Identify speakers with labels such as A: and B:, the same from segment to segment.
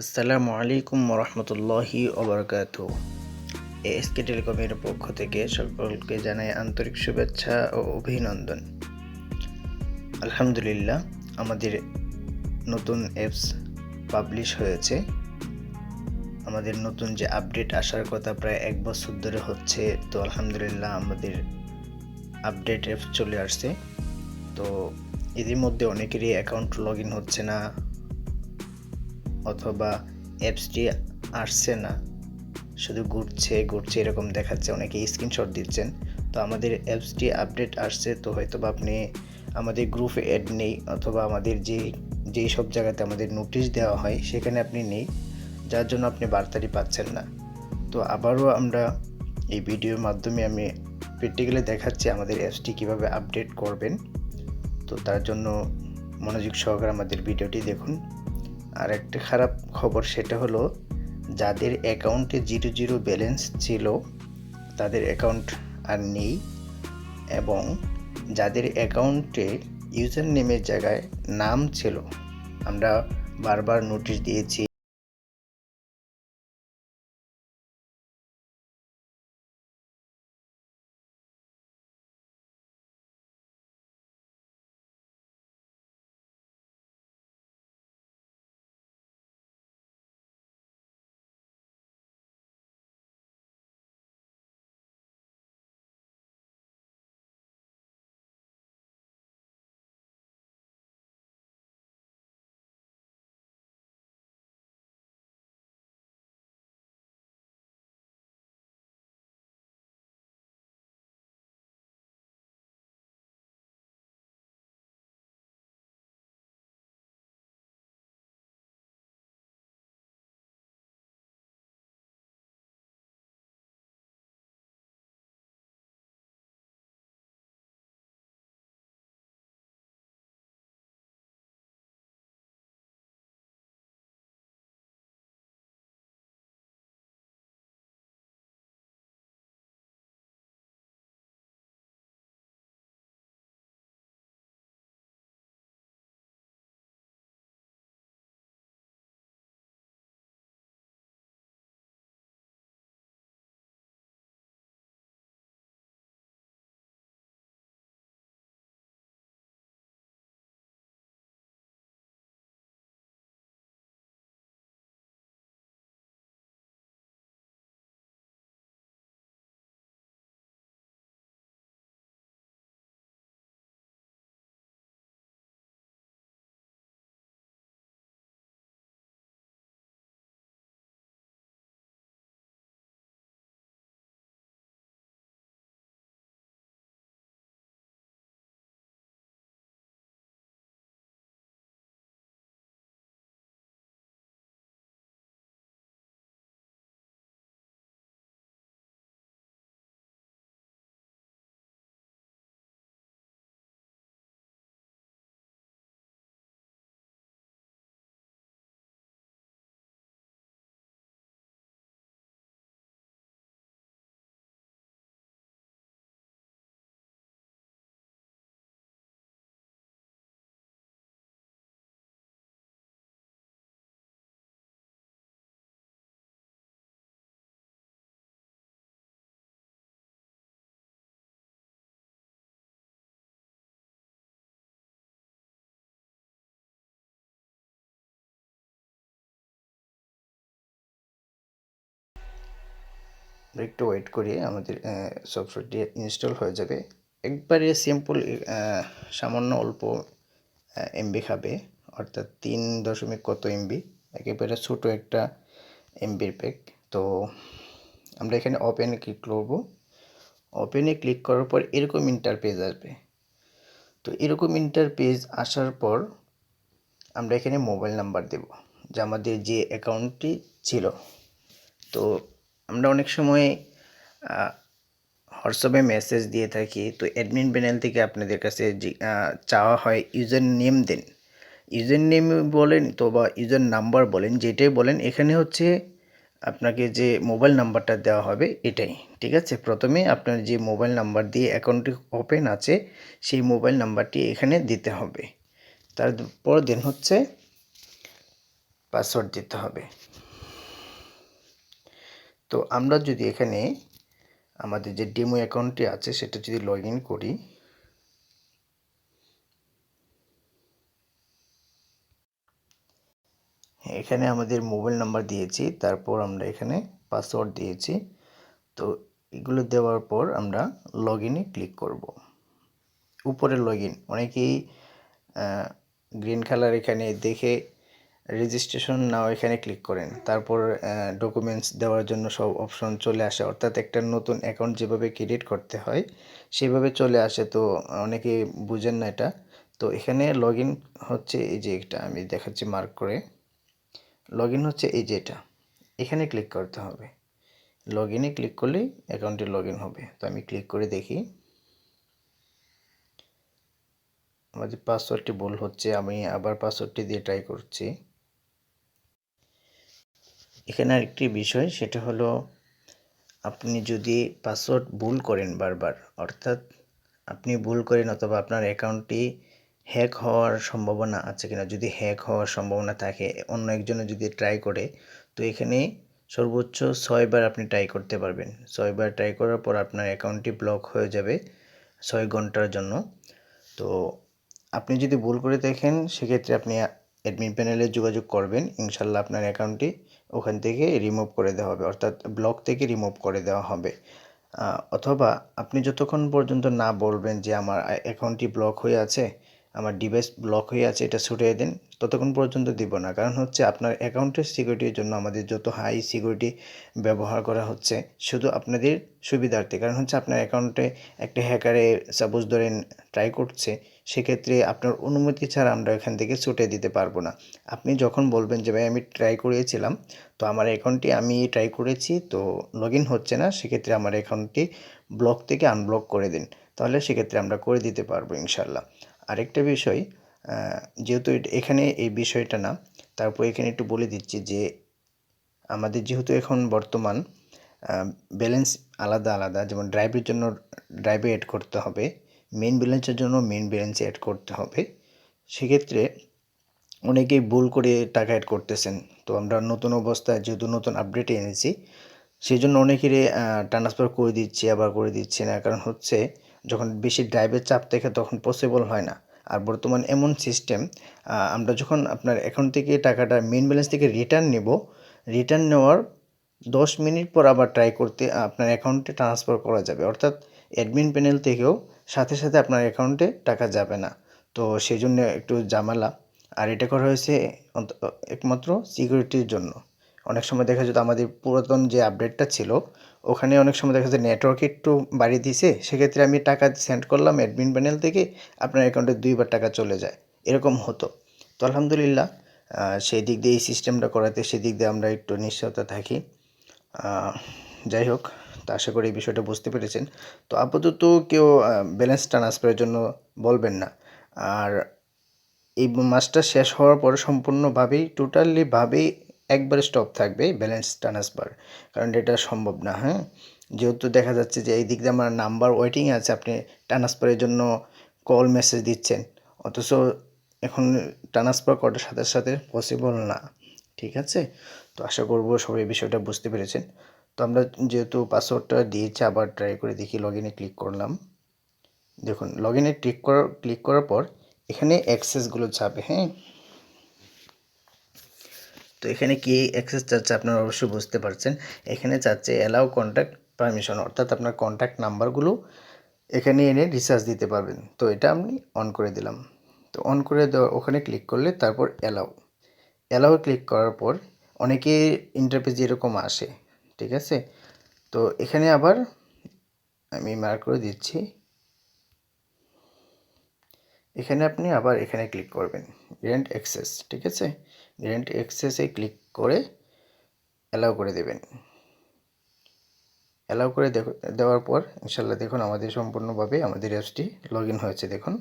A: আসসালামু আলাইকুম ওরহমতুল্লাহি ওবরাকাতুহু। এএসকে টেলিকমের পক্ষ থেকে সকলকে জানাই আন্তরিক শুভেচ্ছা ও অভিনন্দন। আলহামদুলিল্লাহ, আমাদের নতুন অ্যাপস পাবলিশ হয়েছে। আমাদের নতুন যে আপডেট আসার কথা প্রায় 1 বছর ধরে হচ্ছে, তো আলহামদুলিল্লাহ আমাদের আপডেট অ্যাপস চলে আসছে। তো এদের মধ্যে অনেকেরই অ্যাকাউন্ট লগ ইন হচ্ছে না, অথবা অ্যাপসটি আসছে না, শুধু ঘুরছে এরকম দেখাচ্ছে, অনেকে স্ক্রিনশট দিচ্ছেন। তো আমাদের অ্যাপসটি আপডেট আসছে, তো হয়তো বা আপনি আমাদের গ্রুপে অ্যাড নেই, অথবা আমাদের যেই সব জায়গাতে আমাদের নোটিশ দেওয়া হয় সেখানে আপনি নেই, যার জন্য আপনি বার্তাটি পাচ্ছেন না। তো আবারও আমরা এই ভিডিওর মাধ্যমে আমি প্র্যাকটিক্যালি দেখাচ্ছি আমাদের অ্যাপসটি কীভাবে আপডেট করবেন। তো তার জন্য মনোযোগ সহকারে আমাদের ভিডিওটি দেখুন। আর একটা খারাপ খবর, সেটা হলো যাদের অ্যাকাউন্টে 0 ব্যালেন্স ছিল তাদের অ্যাকাউন্ট আর নেই, এবং যাদের অ্যাকাউন্টে ইউজার নেমের জায়গায় নাম ছিল, আমরা বারবার নোটিশ দিয়েছি। একটু ওয়েট করি, আমাদের সফটওয়্যারটি ইনস্টল হয়ে যাবে। একবারে সিম্পল, সামান্য অল্প এমবি খাবে, অর্থাৎ 3 কত এমবি, একেবারে ছোট একটা এমবির প্যাক। তো আমরা এখানে ওপেনে ক্লিক করব। ওপেনে ক্লিক করার পর এরকম ইন্টারপেজ আসবে। তো এরকম ইন্টারপেজ আসার পর আমরা এখানে মোবাইল নাম্বার দেব, যে আমাদের যে অ্যাকাউন্টটি ছিল। তো আমরা অনেক সময় হোয়াটসঅ্যাপে মেসেজ দিয়ে থাকি, তো অ্যাডমিন প্যানেল থেকে আপনাদের কাছে চাওয়া হয় ইউজার নেম দেন। ইউজার নেম বলেন তো বা ইউজার নাম্বার বলেন, যেটাই বলেন, এখানে হচ্ছে আপনাকে যে মোবাইল নাম্বারটা দেওয়া হবে এটাই, ঠিক আছে। প্রথমে আপনার যে মোবাইল নাম্বার দিয়ে অ্যাকাউন্টটি ওপেন আছে সেই মোবাইল নাম্বারটি এখানে দিতে হবে। তারপর দেন হচ্ছে পাসওয়ার্ড দিতে হবে। তো আমরা যদি এখানে আমাদের যে ডেমো অ্যাকাউন্টটি আছে সেটা যদি লগ ইন করি, এখানে আমাদের মোবাইল নাম্বার দিয়েছি, তারপর আমরা এখানে পাসওয়ার্ড দিয়েছি। তো এগুলো দেওয়ার পর আমরা লগ ইনে ক্লিক করব। উপরে লগ ইন, অনেকেই গ্রিন কালার এখানে দেখে রেজিস্ট্রেশন নাও এখানে ক্লিক করেন, তারপর ডকুমেন্টস দেওয়ার জন্য সব অপশন চলে আসে, অর্থাৎ একটা নতুন অ্যাকাউন্ট যেভাবে ক্রিয়েট করতে হয় সেভাবে চলে আসে। তো অনেকে বুঝেন না এটা। তো এখানে লগ ইন হচ্ছে এই যে এটা আমি দেখাচ্ছি মার্ক করে, লগ ইন হচ্ছে এই যে এটা, এখানে ক্লিক করতে হবে। লগ ইনে ক্লিক করলেই অ্যাকাউন্টে লগ ইন হবে। তো আমি ক্লিক করে দেখি, আমাদের পাসওয়ার্ডটি ভুল হচ্ছে, আমি আবার পাসওয়ার্ডটি দিয়ে ট্রাই করছি। এখানে আরেকটি বিষয়, সেটা হলো আপনি যদি পাসওয়ার্ড ভুল করেন বারবার, অর্থাৎ আপনি ভুল করেন অথবা আপনার অ্যাকাউন্টটি হ্যাক হওয়ার সম্ভাবনা আছে কিনা, যদি হ্যাক হওয়ার সম্ভাবনা থাকে অন্য একজনে যদি ট্রাই করে, তো এখানে সর্বোচ্চ 6 বার আপনি ট্রাই করতে পারবেন। 6 বার ট্রাই করার পর আপনার অ্যাকাউন্টটি ব্লক হয়ে যাবে 6 ঘন্টার জন্য। তো আপনি যদি ভুল করে দেখেন সেক্ষেত্রে আপনি অ্যাডমিন প্যানেলে যোগাযোগ করবেন, ইনশাল্লাহ আপনার অ্যাকাউন্টটি ওখান থেকে রিমুভ করে দেওয়া হবে, অর্থাৎ ব্লক থেকে রিমুভ করে দেওয়া হবে। অথবা আপনি যতক্ষণ পর্যন্ত না বলবেন যে আমার অ্যাকাউন্টটি ব্লক হয়ে আছে, আমার ডিভাইস ব্লক হয়ে আছে, এটা ছুটিয়ে দিন, ততক্ষণ পর্যন্ত দিব না। কারণ হচ্ছে আপনার অ্যাকাউন্টের সিকিউরিটির জন্য আমাদের যত হাই সিকিউরিটি ব্যবহার করা হচ্ছে শুধু আপনাদের সুবিধার্থে। কারণ হচ্ছে আপনার অ্যাকাউন্টে একটা হ্যাকারে সাপোজ ধরেন ট্রাই করছে, সেক্ষেত্রে আপনার অনুমতি ছাড়া আমরা এখান থেকে ছুটিয়ে দিতে পারবো না। আপনি যখন বলবেন যে ভাই আমি ট্রাই করেছিলাম, তো আমার অ্যাকাউন্টটি আমি ট্রাই করেছি তো লগ ইন হচ্ছে না, সেক্ষেত্রে আমার অ্যাকাউন্টটি ব্লক থেকে আনব্লক করে দিন, তাহলে সেক্ষেত্রে আমরা করে দিতে পারবো ইনশাল্লাহ। আরেকটা বিষয়, যেহেতু এখানে এই বিষয়টা না, তারপর এখানে একটু বলে দিচ্ছি যে আমাদের যেহেতু এখন বর্তমান ব্যালেন্স আলাদা আলাদা, যেমন ড্রাইভের জন্য ড্রাইভে অ্যাড করতে হবে, মেইন ব্যালেন্সের জন্য মেইন ব্যালেন্সে অ্যাড করতে হবে। সেক্ষেত্রে অনেকেই ভুল করে টাকা অ্যাড করতেছেন। তো আমরা নতুন অবস্থায় যেহেতু নতুন আপডেটে এনেছি, সেই জন্য অনেকেরই ট্রান্সফার করে দিচ্ছি, আবার করে দিচ্ছি না। কারণ হচ্ছে যখন বেশি ড্রাইভের চাপ থাকে তখন পসিবল হয় না। আর বর্তমান এমন সিস্টেম, আমরা যখন আপনার অ্যাকাউন্ট থেকে টাকাটা মেইন ব্যালেন্স থেকে রিটার্ন নেব, রিটার্ন নেওয়ার 10 মিনিট পর আবার ট্রাই করতে আপনার অ্যাকাউন্টে ট্রান্সফার করা যাবে, অর্থাৎ অ্যাডমিন প্যানেল থেকেও সাথে সাথে আপনার অ্যাকাউন্টে টাকা যাবে না। তো সেই জন্য একটু ঝামেলা। আর এটা করা হয়েছে একমাত্র সিকিউরিটির জন্য। অনেক সময় দেখা যেত আমাদের পুরাতন যে আপডেটটা ছিল ওখানে অনেক সময় দেখা যায় নেটওয়ার্ক একটু বাড়িয়ে দিছে, সেক্ষেত্রে আমি টাকা সেন্ড করলাম অ্যাডমিন প্যানেল থেকে, আপনার অ্যাকাউন্টে 2 বার টাকা চলে যায়, এরকম হতো। তো আলহামদুলিল্লাহ সেই দিক দিয়ে এই সিস্টেমটা করাতে সেদিক দিয়ে আমরা একটু নিশ্চয়তা থাকি। যাই হোক, তো আশা করি এই বিষয়টা বুঝতে পেরেছেন। তো আপাতত কেউ ব্যালেন্স ট্রান্সফারের জন্য বলবেন না। আর এই মাসটা শেষ হওয়ার পর সম্পূর্ণভাবেই টোটালিভাবেই একবারে স্টপ থাকবে ব্যালেন্স ট্রান্সফার, কারণ এটা সম্ভব না। হ্যাঁ, যেহেতু দেখা যাচ্ছে যে এই দিক দিয়ে আমার নাম্বার ওয়েটিংয়ে আছে, আপনি ট্রান্সফারের জন্য কল মেসেজ দিচ্ছেন, অথচ এখন ট্রান্সফার করার সাথে সাথে পসিবল না। ঠিক আছে, তো আশা করব সবাই এই বিষয়টা বুঝতে পেরেছেন। তো আমরা যেহেতু পাসওয়ার্ডটা দিয়েছি, আবার ট্রাই করে দেখি, লগ ইনে ক্লিক করলাম। দেখুন লগ ইনে ক্লিক করার পর এখানে অ্যাক্সেসগুলো যাবে। হ্যাঁ, তো এখানে কি অ্যাক্সেস চাচ্ছে আপনারা অবশ্যই বুঝতে পারছেন। এখানে চাচ্ছে অ্যালাউ কন্ট্যাক্ট পারমিশন, অর্থাৎ আপনার কন্ট্যাক্ট নাম্বারগুলো এখানে এনে রিচার্জ দিতে পারবেন। তো এটা আমি অন করে দিলাম। তো অন করে দেওয়া ওখানে ক্লিক করলে তারপর অ্যালাউ ক্লিক করার পর অনেকে ইন্টারফেস এরকম আসে। ঠিক আছে, তো এখানে আবার আমি মার্ক করে দিচ্ছি, এখানে আপনি আবার এখানে ক্লিক করবেন গ্র্যান্ট অ্যাক্সেস। ঠিক আছে, গ্র্যান্ট অ্যাক্সেসে ক্লিক করে অ্যালাউ করে দেবেন। অ্যালাউ করে দেওয়ার পর ইনশাল্লাহ দেখুন আমাদের সম্পূর্ণভাবে আমাদের অ্যাপসটি লগ ইন হয়েছে। দেখুন,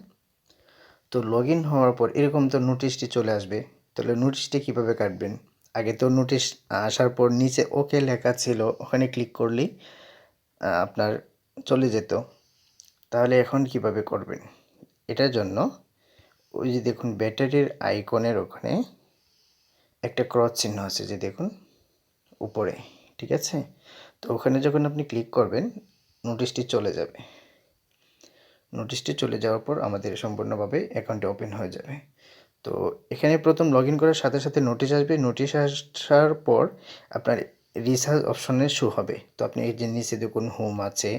A: তো লগ ইন হওয়ার পর এরকম তো নোটিশটি চলে আসবে। তাহলে নোটিশটি কীভাবে কাটবেন? আগে তো নোটিশ আসার পর নিচে ওকে লেখা ছিল, ওখানে ক্লিক করলেই আপনার চলে যেত। তাহলে এখন কিভাবে করবেন? এটার জন্য ওই যে দেখুন ব্যাটারির আইকনের ওখানে একটা ক্রস চিহ্ন আছে যে দেখুন উপরে, ঠিক আছে? তো ওখানে যখন আপনি ক্লিক করবেন নোটিশটি চলে যাবে। নোটিশটি চলে যাওয়ার পর আমাদের সম্পূর্ণভাবে অ্যাকাউন্টটি ওপেন হয়ে যাবে। তো এখানে প্রথম লগ ইন করার সাথে সাথে নোটিশ আসবে। নোটিশ আসার পর আপনার রিসার্চ অপশনে শো হবে। তো আপনি এই যে নিচে দেখুন হোম আছে।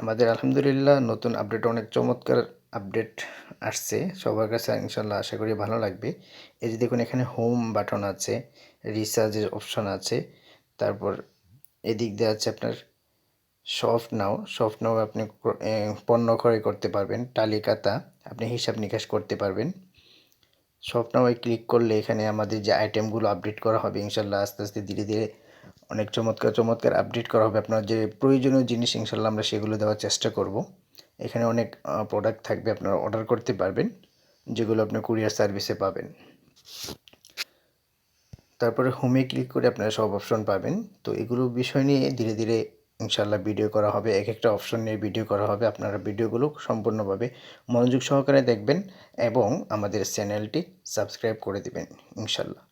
A: আমাদের আলহামদুলিল্লাহ নতুন আপডেট অনেক চমৎকার আপডেট আসছে। সবার কাছে ইনশাল্লাহ আশা করি ভালো লাগবে। এই যে দেখুন এখানে হোম বাটন আছে, রিসার্চের অপশন আছে, তারপর এদিক দিয়ে আছে আপনার শপ নাও আপনি পণ্য ক্রয় করতে পারবেন, তালিকাটা আপনি হিসাব নিকাশ করতে পারবেন। শপ নাওয়ে ক্লিক করলে এখানে আমাদের যে আইটেমগুলো আপডেট করা হবে ইনশাল্লাহ আস্তে আস্তে ধীরে ধীরে অনেক চমৎকার চমৎকার আপডেট করা হবে। আপনার যে প্রয়োজনীয় জিনিস ইনশাল্লাহ আমরা সেগুলো দেওয়ার চেষ্টা করব। এখানে অনেক প্রোডাক্ট থাকবে, আপনারা অর্ডার করতে পারবেন, যেগুলো আপনি কুরিয়ার সার্ভিসে পাবেন। তারপরে হোমে ক্লিক করে আপনারা সব অপশন পাবেন। তো এগুলো বিষয় নিয়ে ধীরে ধীরে ইনশাল্লাহ ভিডিও করা হবে, এক একটা অপশন নিয়ে ভিডিও করা হবে। আপনারা ভিডিওগুলো সম্পূর্ণভাবে মনোযোগ সহকারে দেখবেন এবং আমাদের চ্যানেলটি সাবস্ক্রাইব করে দিবেন ইনশাল্লাহ।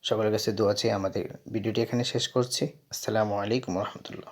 A: সকলের কাছে দোয়া চেয়ে আমাদের ভিডিওটি এখানে শেষ করছি। আসসালামু আলাইকুম রহমতুল্লাহ।